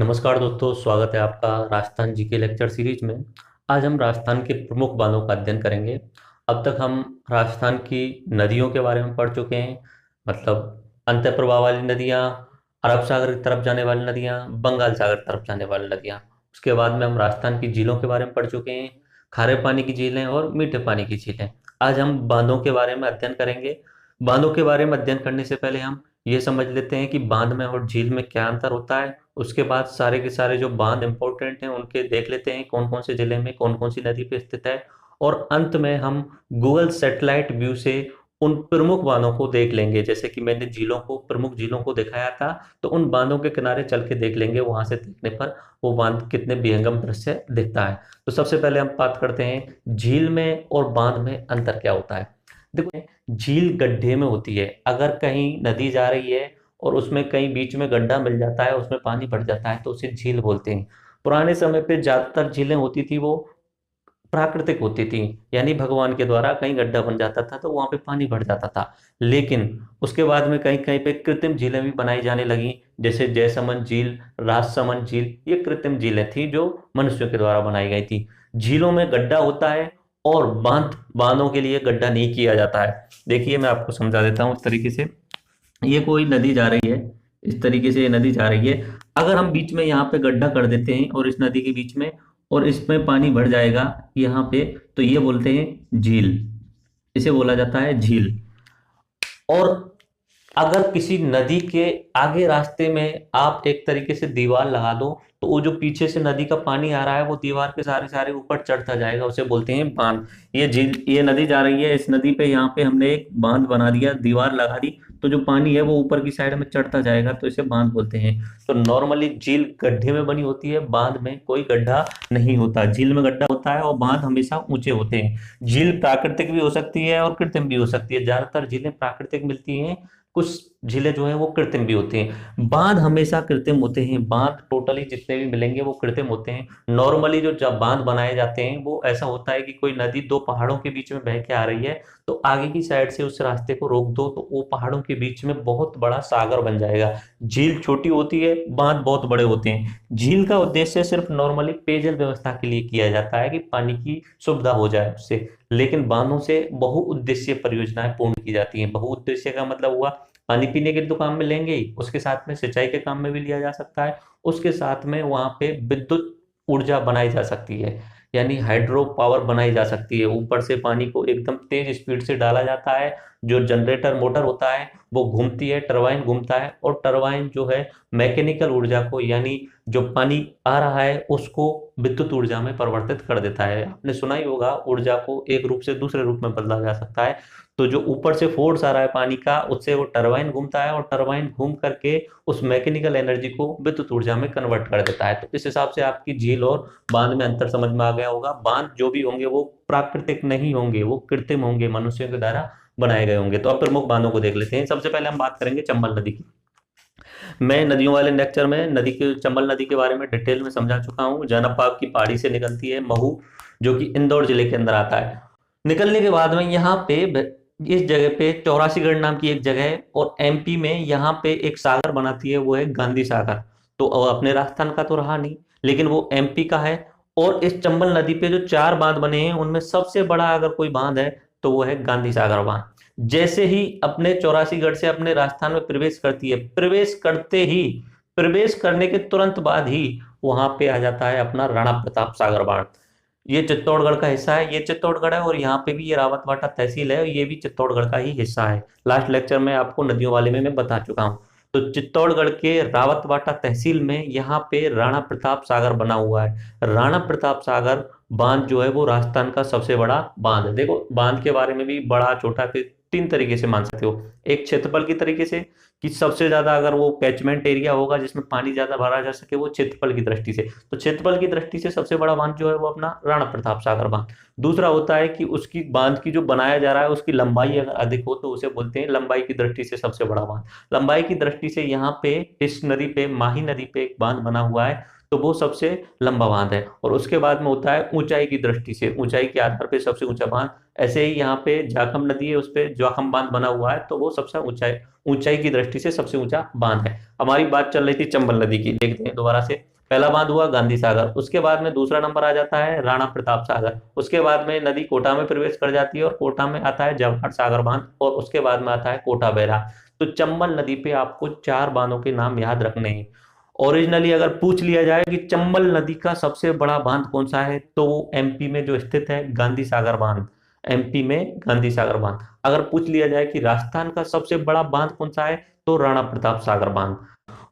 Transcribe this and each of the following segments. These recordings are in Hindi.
नमस्कार दोस्तों, स्वागत है आपका राजस्थान जी के लेक्चर सीरीज में। आज हम राजस्थान के प्रमुख बांधों का अध्ययन करेंगे। अब तक हम राजस्थान की नदियों के बारे में पढ़ चुके हैं, मतलब अंतः प्रवाह वाली नदियाँ, अरब सागर की तरफ जाने वाली नदियाँ, बंगाल सागर की तरफ जाने वाली नदियाँ। उसके बाद में हम राजस्थान की झीलों के बारे में पढ़ चुके हैं, खारे पानी की झीलें और मीठे पानी की झीलें। आज हम बांधों के बारे में अध्ययन करेंगे। बांधों के बारे में अध्ययन करने से पहले हम ये समझ लेते हैं कि बांध में और झील में क्या अंतर होता है। उसके बाद सारे के सारे जो बांध इंपॉर्टेंट हैं उनके देख लेते हैं, कौन कौन से जिले में कौन कौन सी नदी पे स्थित है। और अंत में हम गूगल सैटेलाइट व्यू से उन प्रमुख बांधों को देख लेंगे। जैसे कि मैंने झीलों को, प्रमुख झीलों को दिखाया था, तो उन बांधों के किनारे चल के देख लेंगे। वहां से देखने पर वो बांध कितने विहंगम दृश्य दिखता है। तो सबसे पहले हम बात करते हैं झील में और बांध में अंतर क्या होता है। देखो, झील गड्ढे में होती है। अगर कहीं नदी जा रही है और उसमें कहीं बीच में गड्ढा मिल जाता है, उसमें पानी भर जाता है, तो उसे झील बोलते हैं। पुराने समय पे ज्यादातर झीलें होती थी वो प्राकृतिक होती थी, यानी भगवान के द्वारा कहीं गड्ढा बन जाता था तो वहां पे पानी भर जाता था। लेकिन उसके बाद में कहीं कहीं पे कृत्रिम झीलें भी बनाई जाने लगी, जैसे जयसमंद झील, राजसमंद झील। ये कृत्रिम झीलें थी जो मनुष्यों के द्वारा बनाई गई थी। झीलों में गड्ढा होता है और बांधों के लिए गड्ढा नहीं किया जाता है। देखिए, मैं आपको समझा देता हूँ इस तरीके से। ये कोई नदी जा रही है, इस तरीके से ये नदी जा रही है। अगर हम बीच में यहाँ पे गड्ढा कर देते हैं और इस नदी के बीच में, और इसमें पानी भर जाएगा यहाँ पे, तो ये बोलते हैं झील। इसे बोला जाता है झील। और अगर किसी नदी के आगे रास्ते में आप एक तरीके से दीवार लगा दो, तो वो जो पीछे से नदी का पानी आ रहा है वो दीवार के सारे सारे ऊपर चढ़ता जाएगा, उसे बोलते हैं बांध। ये झील, ये नदी जा रही है, इस नदी पे यहाँ पे हमने एक बांध बना दिया, दीवार लगा दी, तो जो पानी है वो ऊपर की साइड में चढ़ता जाएगा, तो इसे बांध बोलते हैं। तो नॉर्मली झील गड्ढे में बनी होती है, बांध में कोई गड्ढा नहीं होता। झील में गड्ढा होता है और बांध हमेशा ऊंचे होते हैं। झील प्राकृतिक भी हो सकती है और कृत्रिम भी हो सकती है। ज्यादातर झीलें प्राकृतिक मिलती हैं, कुछ झीलें जो है वो कृत्रिम भी होती हैं। बांध हमेशा कृत्रिम होते हैं। बांध टोटली जितने भी मिलेंगे वो कृत्रिम होते हैं। नॉर्मली जो जब बांध बनाए जाते हैं वो ऐसा होता है कि कोई नदी दो पहाड़ों के बीच में बह के आ रही है, तो आगे की साइड से उस रास्ते को रोक दो, तो वो पहाड़ों के बीच में बहुत बड़ा सागर बन जाएगा। झील छोटी होती है, बांध बहुत बड़े होते हैं। झील का उद्देश्य सिर्फ नॉर्मली पेयजल व्यवस्था के लिए किया जाता है कि पानी की सुविधा हो जाए उससे। लेकिन बांधों से बहुउद्देशीय परियोजनाएं पूर्ण की जाती हैं। बहुउद्देशीय का मतलब हुआ पानी पीने के तो काम में लेंगे ही, उसके साथ में सिंचाई के काम में भी लिया जा सकता है। उसके साथ में वहां पे विद्युत ऊर्जा बनाई जा सकती है, यानी हाइड्रो पावर बनाई जा सकती है। ऊपर से पानी को एकदम तेज स्पीड से डाला जाता है। जो जनरेटर मोटर होता है वो घूमती है, टरबाइन घूमता है, और टरबाइन जो है मैकेनिकल ऊर्जा को, यानी जो पानी आ रहा है उसको विद्युत ऊर्जा में परिवर्तित कर देता है। आपने सुना ही होगा, ऊर्जा को एक रूप से दूसरे रूप में बदला जा सकता है। तो जो ऊपर से फोर्स आ रहा है पानी का, उससे वो टरबाइन घूमता है और टरबाइन घूम करके उस मैकेनिकल एनर्जी को विद्युत ऊर्जा में कन्वर्ट कर देता है। तो इस हिसाब से आपकी झील और बांध में अंतर समझ में आ गया होगा। बांध जो भी होंगे वो प्राकृतिक नहीं होंगे, वो कृत्रिम होंगे, मनुष्यों के द्वारा बनाए गए होंगे। तो अब प्रमुख बांधों को देख लेते हैं। सबसे पहले हम बात करेंगे चंबल नदी की। मैं नदियों वाले लेक्चर में नदी के, चंबल नदी के बारे में डिटेल में समझा चुका हूँ। जनपद की पहाड़ी से निकलती है महू, जो कि इंदौर जिले के अंदर आता है। निकलने के बाद में यहाँ पे इस जगह पे चौरासीगढ़ नाम की एक जगह है, और एमपी में यहाँ पे एक सागर बनाती है, वो है गांधी सागर। तो अब अपने राजस्थान का तो रहा नहीं, लेकिन वो एमपी का है। और इस चंबल नदी पे जो चार बांध बने हैं उनमें सबसे बड़ा अगर कोई बांध है तो वो है गांधी सागर बांध। जैसे ही अपने चौरासीगढ़ से अपने राजस्थान में प्रवेश करती है, प्रवेश करते ही, प्रवेश करने के तुरंत बाद ही वहां पे आ जाता है अपना राणा प्रताप सागर बांध। ये चित्तौड़गढ़ का हिस्सा है, ये चित्तौड़गढ़ है, और यहाँ पे भी ये रावतबाटा तहसील है, और ये भी चित्तौड़गढ़ का ही हिस्सा है। लास्ट लेक्चर में आपको नदियों वाले में मैं बता चुका हूँ। तो चित्तौड़गढ़ के रावतबाटा तहसील में यहाँ पे राणा प्रताप सागर बना हुआ है। राणा प्रताप सागर बांध जो है वो राजस्थान का सबसे बड़ा बांध है। देखो, बांध के बारे में भी बड़ा छोटा के तीन तरीके से मान सकते हो। एक क्षेत्रफल की तरीके से, कि सबसे ज्यादा अगर वो कैचमेंट एरिया होगा जिसमें पानी ज्यादा भरा जा सके, वो क्षेत्रफल की दृष्टि से। तो क्षेत्रफल की दृष्टि से सबसे बड़ा बांध जो है वो अपना राणा प्रताप सागर बांध। दूसरा होता है कि उसकी बांध की जो बनाया जा रहा है उसकी लंबाई अगर अधिक हो तो उसे बोलते हैं लंबाई की दृष्टि से सबसे बड़ा बांध। लंबाई की दृष्टि से यहाँ पे इस नदी पे, माही नदी पे एक बांध बना हुआ है, तो वो सबसे लंबा बांध है। और उसके बाद में होता है ऊंचाई की दृष्टि से, ऊंचाई के आधार पे सबसे ऊंचा बांध। ऐसे ही यहाँ पे जाखम नदी है, उस पे जाखम बांध बना हुआ है, तो वो सबसे ऊंचाई, ऊंचाई की दृष्टि से सबसे ऊंचा बांध है। हमारी बात चल रही थी चंबल नदी की, देखते हैं दोबारा से। पहला बांध हुआ गांधी सागर, उसके बाद में दूसरा नंबर आ जाता है राणा प्रताप सागर, उसके बाद में नदी कोटा में प्रवेश कर जाती है और कोटा में आता है जवाहर सागर बांध, और उसके बाद में आता है कोटा बैराज। तो चंबल नदी पे आपको 4 बांधों के नाम याद रखने हैं। ओरिजिनली अगर पूछ लिया जाए कि चंबल नदी का सबसे बड़ा बांध कौन सा है, तो वो एमपी में जो स्थित है गांधी सागर बांध, एमपी में गांधी सागर बांध। अगर पूछ लिया जाए कि राजस्थान का सबसे बड़ा बांध कौन सा है, तो राणा प्रताप सागर बांध।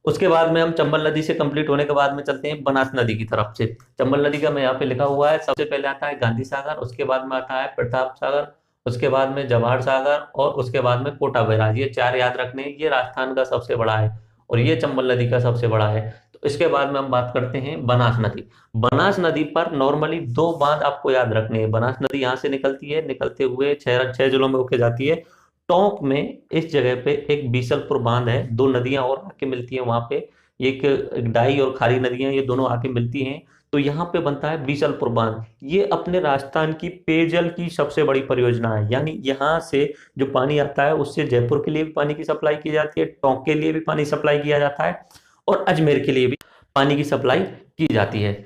उसके बाद में हम चंबल नदी से कंप्लीट होने के बाद में चलते हैं बनास नदी की तरफ से। चंबल नदी का मैं यहाँ पे लिखा हुआ है, सबसे पहले आता है गांधी सागर, उसके बाद में आता है प्रताप सागर, उसके बाद में जवाहर सागर, और उसके बाद में कोटा बैराज। ये 4 याद रखने हैं। ये राजस्थान का सबसे बड़ा है और ये चंबल नदी का सबसे बड़ा है। तो इसके बाद में हम बात करते हैं बनास नदी। बनास नदी पर नॉर्मली 2 बांध आपको याद रखने हैं। बनास नदी यहाँ से निकलती है, निकलते हुए 6 जिलों में होके जाती है। टोंक में इस जगह पे एक बीसलपुर बांध है, 2 नदियां और आके मिलती हैं वहां पे, एक डाई और खारी नदियां, ये दोनों आके मिलती हैं, तो यहाँ पे बनता है बीसलपुर बांध। ये अपने राजस्थान की पेयजल की सबसे बड़ी परियोजना है, यानी यहाँ से जो पानी आता है उससे जयपुर के लिए भी पानी की सप्लाई की जाती है, टोंक के लिए भी पानी सप्लाई किया जाता है, और अजमेर के लिए भी पानी की सप्लाई की जाती है।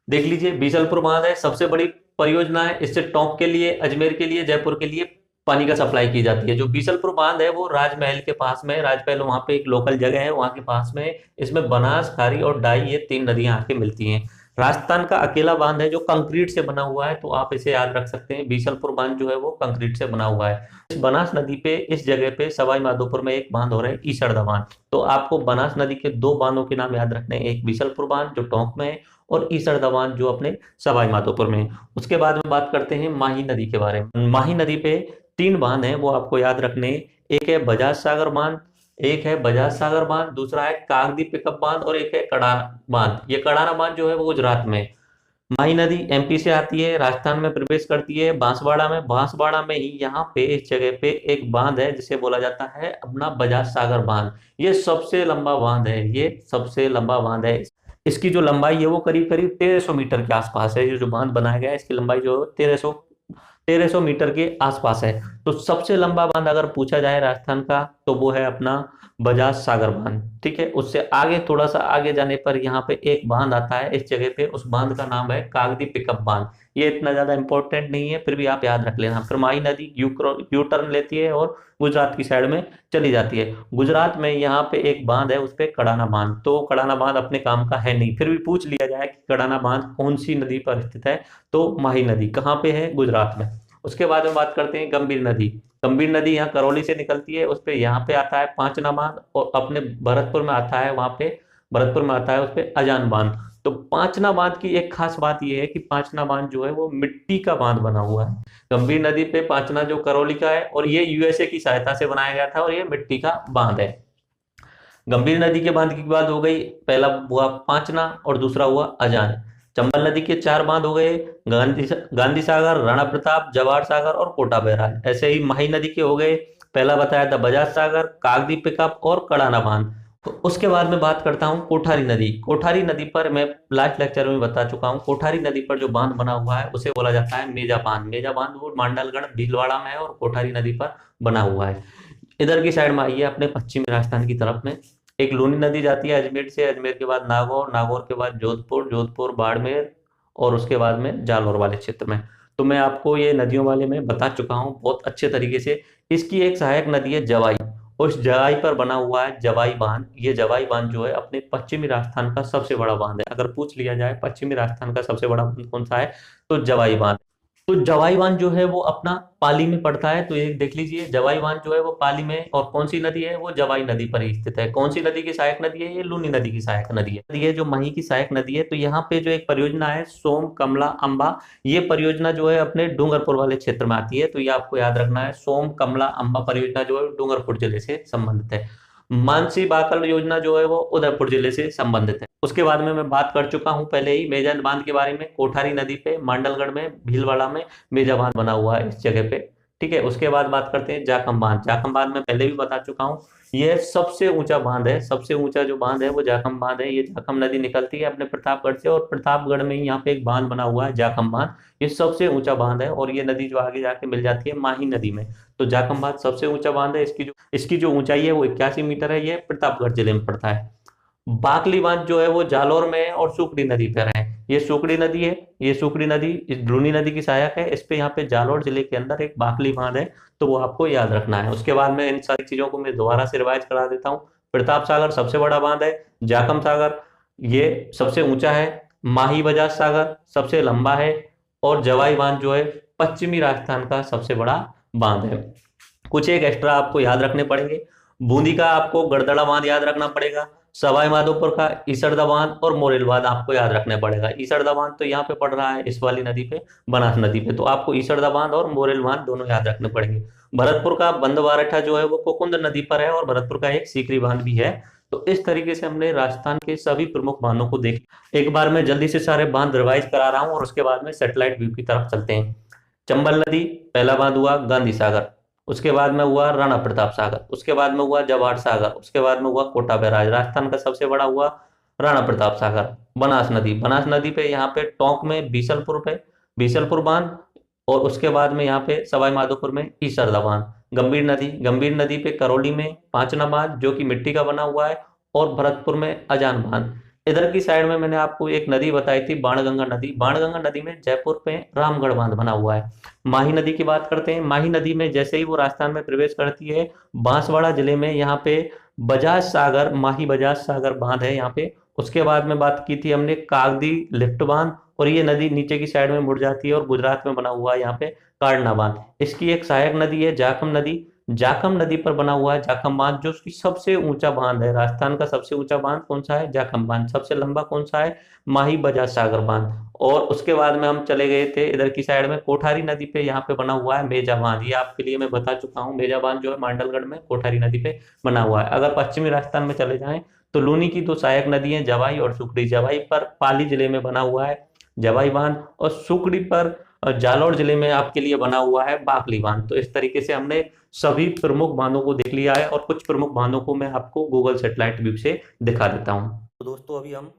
देख लीजिए, बीसलपुर बांध है, सबसे बड़ी परियोजना है, इससे टोंक के लिए, अजमेर के लिए, जयपुर के लिए पानी का सप्लाई की जाती है। जो बीसलपुर बांध है वो राजमहल के पास में, राजमहल वहां पे एक लोकल जगह है, वहां के पास में। इसमें बनास, खारी और डाई, ये 3 नदियां आके मिलती हैं। राजस्थान का अकेला बांध है जो कंक्रीट से बना हुआ है, तो आप इसे याद रख सकते हैं। बीसलपुर बांध जो है वो कंक्रीट से बना हुआ है। इस बनास नदी पे, इस जगह पे सवाई माधोपुर में एक बांध हो रहा है, ईसरदा बांध। तो आपको बनास नदी के 2 बांधों के नाम याद रखने हैं, एक बीसलपुर बांध जो टोंक में है, और ईसरदा बांध जो अपने सवाई माधोपुर में है। उसके बाद में बात करते हैं माही नदी के बारे में। माही नदी पे 3 बांध हैं, वो आपको याद रखने हैं। एक है बजाज सागर बांध, एक है बजाज सागर बांध, दूसरा है कागदी पिकअप बांध, और एक है कड़ाना बांध। ये कड़ाना बांध जो है वो गुजरात में। माही नदी एमपी से आती है, राजस्थान में प्रवेश करती है बांसवाड़ा में। बांसवाड़ा में ही यहाँ पे इस जगह पे एक बांध है जिसे बोला जाता है अपना बजाज सागर बांध। ये सबसे लंबा बांध है, ये सबसे लंबा बांध है। इसकी जो लंबाई है वो करीब करीब 1300 मीटर के आसपास है। ये जो बांध बनाया गया है इसकी लंबाई जो है 1300 मीटर के आसपास है। तो सबसे लंबा बांध अगर पूछा जाए राजस्थान का, तो वो है अपना बजाज सागर बांध। ठीक है, उससे आगे, थोड़ा सा आगे जाने पर यहाँ पे एक बांध आता है इस जगह पे, उस बांध का नाम है कागदी पिकअप बांध। ये इतना ज्यादा इंपॉर्टेंट नहीं है, फिर भी आप याद रख लेना। फिर माही नदी यू टर्न लेती है और गुजरात की साइड में चली जाती है। गुजरात में यहाँ पे एक बांध है, उस पे कड़ाना बांध। तो कड़ाना बांध अपने काम का है नहीं, फिर भी पूछ लिया जाए कि कड़ाना बांध कौन सी नदी पर स्थित है, तो माही नदी कहाँ पे है, गुजरात में। उसके बाद में बात करते हैं गंभीर नदी। गंभीर नदी यहाँ करौली से निकलती है, उस पे यहाँ पे आता है पांचना बांध, और अपने भरतपुर में आता है, वहां पे भरतपुर में आता है उस पे अजान बांध। तो पांचना बांध की एक खास बात यह है कि पांचना बांध जो है वो मिट्टी का बांध बना हुआ है। गंभीर नदी पे पांचना जो करौली का है, और ये यूएसए की सहायता से बनाया गया था, और ये मिट्टी का बांध है। गंभीर नदी के बांध की बात हो गई, पहला हुआ पांचना और दूसरा हुआ अजान। चंबल नदी के 4 बांध हो गए, गांधी सागर, राणा प्रताप, जवाहर सागर और कोटा बैराज। ऐसे ही माही नदी के हो गए, पहला बताया था बजाज सागर, कागदी पिकअप और कड़ाना बांध। तो उसके बाद में बात करता हूँ कोठारी नदी। कोठारी नदी पर मैं लास्ट लेक्चर में बता चुका हूँ, कोठारी नदी पर जो बांध बना हुआ है उसे बोला जाता है मेजा बांध। मेजा बांध वो मांडलगढ़ भीलवाड़ा में है और कोठारी नदी पर बना हुआ है। इधर की साइड में आइए, अपने पश्चिमी राजस्थान की तरफ में एक लूनी नदी जाती है अजमेर से, अजमेर के बाद नागौर, नागौर के बाद जोधपुर, जोधपुर बाड़मेर, और उसके बाद में जालौर वाले क्षेत्र में। तो मैं आपको ये नदियों वाले में बता चुका हूँ बहुत अच्छे तरीके से। इसकी एक सहायक नदी है जवाई, उस जवाई पर बना हुआ है जवाई बांध। ये जवाई बांध जो है अपने पश्चिमी राजस्थान का सबसे बड़ा बांध है। अगर पूछ लिया जाए पश्चिमी राजस्थान का सबसे बड़ा बांध कौन सा है, तो जवाई बांध। तो जवाई बांध जो है वो अपना पाली में पड़ता है। तो ये देख लीजिए, जवाई बांध जो है वो पाली में, और कौन सी नदी है, वो जवाई नदी पर ही स्थित है। कौन सी नदी की सहायक नदी है, ये लूनी नदी की सहायक नदी है। ये जो मही की सहायक नदी है, तो यहाँ पे जो एक परियोजना है सोम कमला अंबा, ये परियोजना जो है अपने डूंगरपुर वाले क्षेत्र में आती है। तो ये आपको याद रखना है, सोम कमला अंबा परियोजना जो है डूंगरपुर जिले से संबंधित है। मानसी बाकल योजना जो है वो उदयपुर जिले से संबंधित है। उसके बाद में मैं बात कर चुका हूं पहले ही मेजा बांध के बारे में। कोठारी नदी पे मांडलगढ़ में भीलवाड़ा में मेजा बांध बना हुआ है इस जगह पे। ठीक है, उसके बाद बात करते हैं जाखम बांध। जाखम बांध में पहले भी बता चुका हूँ, यह सबसे ऊंचा बांध है। सबसे ऊंचा जो बांध है वो जाखम बांध है। ये जाखम नदी निकलती है अपने प्रतापगढ़ से, और प्रतापगढ़ में ही यहाँ पे एक बांध बना हुआ है जाखम बांध। ये सबसे ऊंचा बांध है, और ये नदी जो आगे जाके मिल जाती है माही नदी में। तो जाखम बांध सबसे ऊंचा बांध है। इसकी जो ऊंचाई है वो 81 मीटर है। ये प्रतापगढ़ जिले में पड़ता है। बाकली बांध जो है वो जालौर में है और सुकड़ी नदी पर है। ये सुकड़ी नदी है, ये सुकड़ी नदी इस ड्रूनी नदी की सहायक है। इस पे यहाँ पे जालौर जिले के अंदर एक बाकली बांध है, तो वो आपको याद रखना है। उसके बाद में इन सारी चीजों को मैं दोबारा से रिवाइज करा देता हूँ। प्रताप सागर सबसे बड़ा बांध है। जाकम सागर ये सबसे ऊंचा है। माही बजाज सागर सबसे लंबा है। और जवाई बांध जो है पश्चिमी राजस्थान का सबसे बड़ा बांध है। कुछ एक एक्स्ट्रा आपको याद रखने पड़ेंगे। बूंदी का आपको गड़दड़ा बांध याद रखना पड़ेगा। सवाई माधोपुर का ईसरदा बांध और मोरेल बांध आपको याद रखने पड़ेगा। ईसरदा बांध तो यहाँ पे पड़ रहा है, इस वाली नदी पे, बनास नदी पे, तो आपको ईसरदा बांध और मोरेल बांध दोनों याद रखने पड़ेंगे। भरतपुर का बंदवारठा जो है वो कोकुंद नदी पर है और भरतपुर का एक सीकरी बांध भी है। तो इस तरीके से हमने राजस्थान के सभी प्रमुख बांधों को देख। एक बार मैं जल्दी से सारे बांध रिवाइज करा रहा हूँ और उसके बाद में सेटेलाइट व्यू की तरफ चलते हैं। चंबल नदी पहला बांध हुआ गांधी सागर। उसके बाद में हुआ राणा प्रताप सागर। उसके बाद में हुआ जवाहर सागर। उसके बाद में हुआ कोटा बैराज। राजस्थान का सबसे बड़ा हुआ राणा प्रताप सागर। बनास नदी, बनास नदी पे यहाँ पे टोंक में बीसलपुर पे बीसलपुर बांध। और उसके बाद में यहाँ पे सवाई माधोपुर में ईसरदा बांध। गंभीर नदी, गंभीर नदी पे करौली में पांचना बांध जो कि मिट्टी का बना हुआ है। और भरतपुर में अजान बांध। इधर की साइड में मैंने आपको एक नदी बताई थी बाणगंगा नदी। बाणगंगा नदी में जयपुर पे रामगढ़ बांध बना हुआ है। माही नदी की बात करते हैं। माही नदी में जैसे ही वो राजस्थान में प्रवेश करती है, बांसवाड़ा जिले में यहाँ पे बजाज सागर, माही बजाज सागर बांध है यहाँ पे। उसके बाद में बात की थी हमने कागदी लिफ्ट बांध, और ये नदी नीचे की साइड में मुड़ जाती है और गुजरात में बना हुआ है यहाँ पे काड़ना बांध। इसकी एक सहायक नदी है जाखम नदी। जाखम नदी पर बना हुआ है जाखम बांध जो कि सबसे ऊंचा बांध है। राजस्थान का सबसे ऊंचा बांध कौन सा है? जाखम बांध। सबसे लंबा कौन सा है? माही बजाज सागर बांध। और उसके बाद में हम चले गए थे इधर की साइड में कोठारी नदी पे, यहाँ पे बना हुआ है मेजा बांध। ये आपके लिए मैं बता चुका हूँ। मेजा बांध जो है मांडलगढ़ में कोठारी नदी पे बना हुआ है। अगर पश्चिमी राजस्थान में चले जाएं तो लूनी की दो सहायक नदी हैं जवाई और सुकड़ी। जवाई पर पाली जिले में बना हुआ है जवाई बांध, और सुकड़ी पर जालौर जिले में आपके लिए बना हुआ है बाकली बांध। तो इस तरीके से हमने सभी प्रमुख बांधों को देख लिया है और कुछ प्रमुख बांधों को मैं आपको गूगल सेटेलाइट व्यू से दिखा देता हूँ। तो दोस्तों अभी हम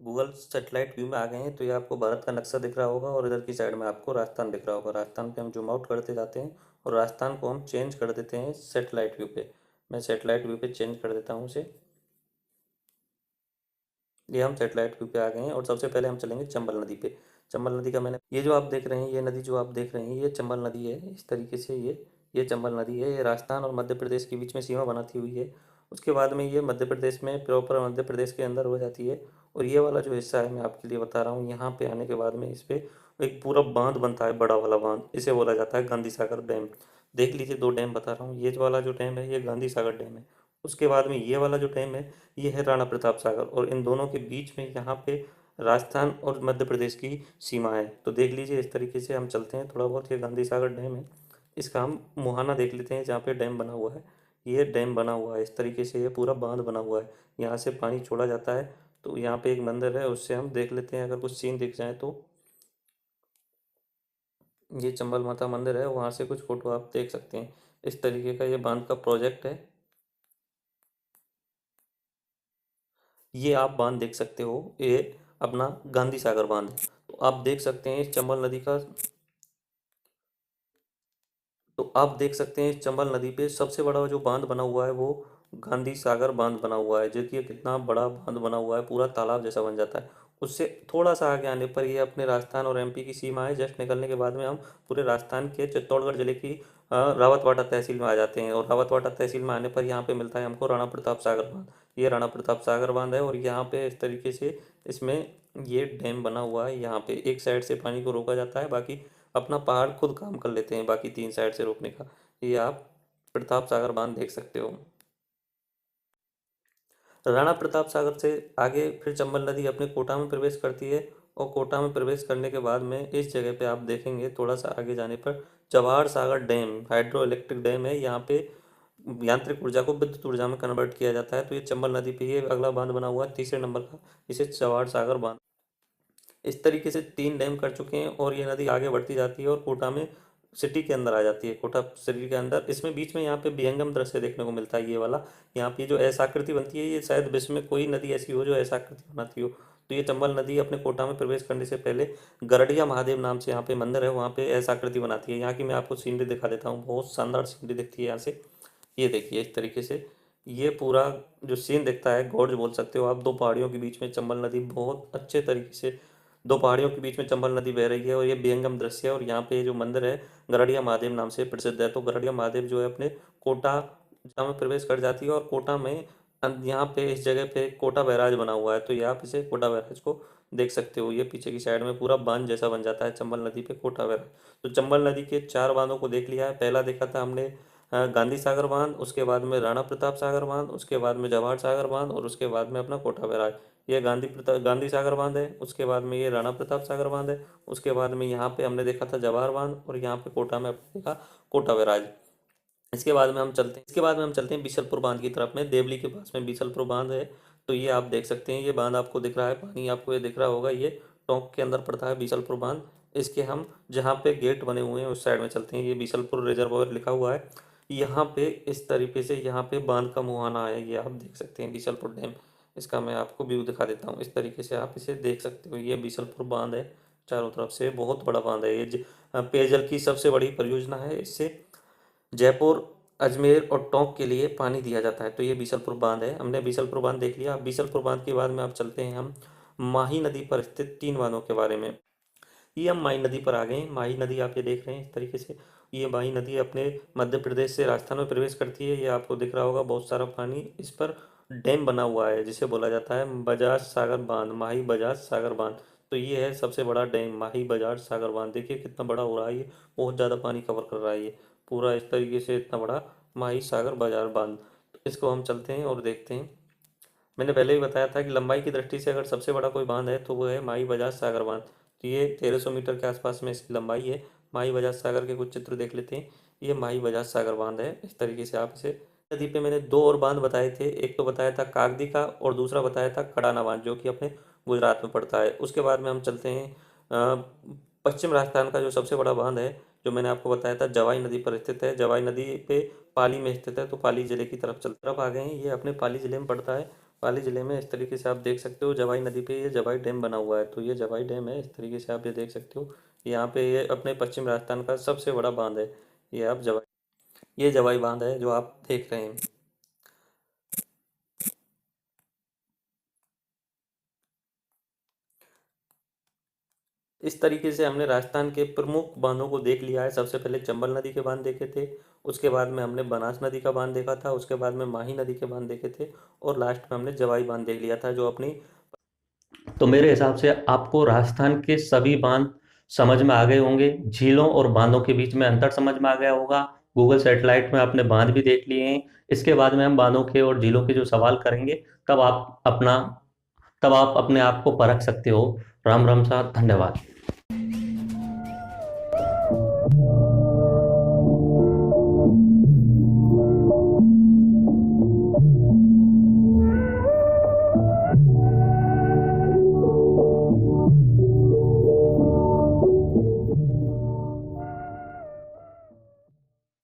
गूगल सेटेलाइट व्यू में आ गए हैं। तो ये आपको भारत का नक्शा दिख रहा होगा और इधर की साइड में आपको राजस्थान दिख रहा होगा। राजस्थान पे हम जूम आउट करते जाते हैं और राजस्थान को हम चेंज कर देते हैं सेटेलाइट व्यू पे। मैं सेटेलाइट व्यू पे चेंज कर देता हूँ उसे। ये हम सेटेलाइट व्यू पे आ गए हैं और सबसे पहले हम चलेंगे चंबल नदी पे। चंबल नदी का मैंने, ये जो आप देख रहे हैं, ये नदी जो आप देख रहे हैं ये चंबल नदी है। इस तरीके से ये चंबल नदी है। ये राजस्थान और मध्य प्रदेश के बीच में सीमा बनाती हुई है। उसके बाद में ये मध्य प्रदेश में प्रॉपर मध्य प्रदेश के अंदर हो जाती है। और ये वाला जो हिस्सा है मैं आपके लिए बता रहा हूँ, यहाँ पे आने के बाद में इस पे एक पूरा बांध बनता है, बड़ा वाला बांध। इसे बोला जाता है गांधी सागर डैम। देख लीजिए, दो डैम बता रहा हूँ। ये जो वाला जो डैम है ये गांधी सागर डैम है। उसके बाद में ये वाला जो डैम है ये है राणा प्रताप सागर। और इन दोनों के बीच में यहाँ पे राजस्थान और मध्य प्रदेश की सीमा है। तो देख लीजिए, इस तरीके से हम चलते हैं थोड़ा बहुत। ये गांधी सागर डैम है, इसका हम मुहाना देख लेते हैं जहाँ पे डैम बना हुआ है। ये डैम बना हुआ है इस तरीके से, ये पूरा बांध बना हुआ है। यहाँ से पानी छोड़ा जाता है। तो यहाँ पे एक मंदिर है, उससे हम देख लेते हैं अगर कुछ सीन दिख जाए तो। ये चंबल माता मंदिर है, वहाँ से कुछ फोटो आप देख सकते हैं। इस तरीके का ये बांध का प्रोजेक्ट है। ये आप बांध देख सकते हो, ये अपना गांधी सागर बांध है। तो आप देख सकते हैं इस चंबल नदी का, तो आप देख सकते हैं इस चंबल नदी पे सबसे बड़ा जो बांध बना हुआ है वो गांधी सागर बांध बना हुआ है। जो कि ये कितना बड़ा बांध बना हुआ है, पूरा तालाब जैसा बन जाता है। उससे थोड़ा सा आगे आने पर ये अपने राजस्थान और एमपी की सीमा है। जस्ट निकलने के बाद में हम पूरे राजस्थान के चित्तौड़गढ़ जिले की रावतवाड़ा तहसील में आ जाते हैं। और रावतवाड़ा तहसील में आने पर यहाँ पे मिलता है हमको राणा प्रताप सागर बांध। ये राणा प्रताप सागर बांध है और यहाँ पे इस तरीके से इसमें ये डैम बना हुआ है। यहाँ पे एक साइड से पानी को रोका जाता है, बाकी अपना पहाड़ खुद काम कर लेते हैं बाकी तीन साइड से रोकने का। ये आप प्रताप सागर बांध देख सकते हो। राणा प्रताप सागर से आगे फिर चंबल नदी अपने कोटा में प्रवेश करती है। और कोटा में प्रवेश करने के बाद में इस जगह पे आप देखेंगे थोड़ा सा आगे जाने पर Jawahar Sagar dam hydro electric dam है। यहाँ पे यांत्रिक ऊर्जा को विद्युत ऊर्जा में कन्वर्ट किया जाता है। तो ये चंबल नदी पे ये अगला बांध बना हुआ है तीसरे नंबर का, इसे जवाहर सागर बांध। इस तरीके से तीन डैम कर चुके हैं और ये नदी आगे बढ़ती जाती है और कोटा में सिटी के अंदर आ जाती है। कोटा सिटी के अंदर इसमें बीच में यहाँ पे विहंगम दृश्य देखने को मिलता है। ये वाला यहाँ पे जो ऐसा आकृति बनती है, ये शायद विश्व में कोई नदी ऐसी हो जो ऐसा आकृति बनाती हो। तो ये चंबल नदी अपने कोटा में प्रवेश करने से पहले गरडिया महादेव नाम से यहाँ पे मंदिर है, वहाँ पे ऐसा आकृति बनाती है। यहाँ की मैं आपको सीनरी दिखा देता हूँ, बहुत शानदार सीनरी दिखती है यहाँ से। ये देखिए इस तरीके से ये पूरा जो सीन दिखता है, गॉर्ज बोल सकते हो आप, दो पहाड़ियों के बीच में चंबल नदी बहुत अच्छे तरीके से, दो पहाड़ियों के बीच में चंबल नदी बह रही है, और ये विहंगम दृश्य है। और यहाँ पे जो मंदिर है गरड़िया महादेव नाम से प्रसिद्ध है। तो गरड़िया महादेव जो है अपने कोटा जिला में प्रवेश कर जाती है, और कोटा में यहाँ पे इस जगह पे कोटा बैराज बना हुआ है। तो ये आप इसे कोटा बैराज को देख सकते हो। ये पीछे की साइड में पूरा बांध जैसा बन जाता है चंबल नदी पे कोटा बैराज। तो चंबल नदी के चार बांधों को देख लिया है। पहला देखा था हमने गांधी सागर बांध, उसके बाद में राणा प्रताप सागर बांध, उसके बाद में जवाहर सागर बांध, और उसके बाद में अपना कोटा बैराज। ये गांधी सागर बांध है, उसके बाद में ये राणा प्रताप सागर बांध है, उसके बाद में यहाँ पे हमने देखा था जवाहर बांध, और यहाँ पे कोटा में हमने देखा कोटा बैराज। इसके बाद में हम चलते हैं बीसलपुर बांध की तरफ में। देवली के पास में बीसलपुर बांध है। तो ये आप देख सकते हैं, ये बांध आपको दिख रहा है, पानी आपको ये दिख रहा होगा, ये टोंक के अंदर पड़ता है बीसलपुर बांध। इसके हम जहाँ पे गेट बने हुए हैं उस साइड में चलते हैं। ये बीसलपुर रिजर्वॉयर लिखा हुआ है। यहाँ पे इस तरीके से यहाँ पे बांध का मुहाना है, ये आप देख सकते हैं बीसलपुर डैम। इसका मैं आपको व्यू दिखा देता हूँ, इस तरीके से आप इसे देख सकते हो। ये बीसलपुर बांध है, चारों तरफ से बहुत बड़ा बांध है। ये पेयजल की सबसे बड़ी परियोजना है। इससे जयपुर, अजमेर और टोंक के लिए पानी दिया जाता है। तो ये बीसलपुर बांध है, हमने बीसलपुर बांध देख लिया। अब बीसलपुर बांध के बाद में आप चलते हैं हम माही नदी पर स्थित तीन बांधों के बारे में। ये हम माही नदी पर आ गए हैं। माही नदी आप ये देख रहे हैं इस तरीके से। ये माही नदी अपने मध्य प्रदेश से राजस्थान में प्रवेश करती है। ये आपको दिख रहा होगा बहुत सारा पानी। इस पर डैम बना हुआ है जिसे बोला जाता है बजाज सागर बांध, माही बजाज सागर बांध। तो ये है सबसे बड़ा डैम, माही बजाज सागर बांध। देखिए कितना बड़ा हो रहा है ये, बहुत ज़्यादा पानी कवर कर रहा है ये पूरा, इस तरीके से इतना बड़ा माही सागर बाजार बांध। तो इसको हम चलते हैं और देखते हैं। मैंने पहले ही बताया था कि लंबाई की दृष्टि से अगर सबसे बड़ा कोई बांध है तो वो है माही बजाज सागर बांध। तो ये 1300 मीटर के आसपास में इसकी लंबाई है। माही बजाज सागर के कुछ चित्र देख लेते हैं। ये माही बजाज सागर बांध है, इस तरीके से आप इसे। नदी पे मैंने दो और बांध बताए थे, एक तो बताया था कागदी का और दूसरा बताया था कड़ाना बांध, जो कि अपने गुजरात में पड़ता है। उसके बाद में हम चलते हैं पश्चिम राजस्थान का जो सबसे बड़ा बांध है, जो मैंने आपको बताया था जवाई नदी पर स्थित है। जवाई नदी पे पाली में स्थित है। तो पाली जिले की तरफ आ गए हैं। ये अपने पाली जिले में पड़ता है। पाली जिले में इस तरीके से आप देख सकते हो जवाई नदी पे ये जवाई डैम बना हुआ है। तो ये जवाई डैम है, इस तरीके से आप ये देख सकते हो। यहाँ पे ये अपने पश्चिम राजस्थान का सबसे बड़ा बांध है। ये आप जवाई ये जवाई बांध है जो आप देख रहे हैं। इस तरीके से हमने राजस्थान के प्रमुख बांधों को देख लिया है। सबसे पहले चंबल नदी के बांध देखे थे, उसके बाद में हमने बनास नदी का बांध देखा था, उसके बाद में माही नदी के बांध देखे थे, और लास्ट में हमने जवाई बांध देख लिया था जो अपनी। तो मेरे हिसाब से आपको राजस्थान के सभी बांध समझ में आ गए होंगे। झीलों और बांधों के बीच में अंतर समझ में आ गया होगा। गूगल सैटेलाइट में आपने बांध भी देख लिए हैं। इसके बाद में हम बांधों के और झीलों के जो सवाल करेंगे, तब आप अपना तब आप अपने आप को परख सकते हो। राम राम साहब, धन्यवाद।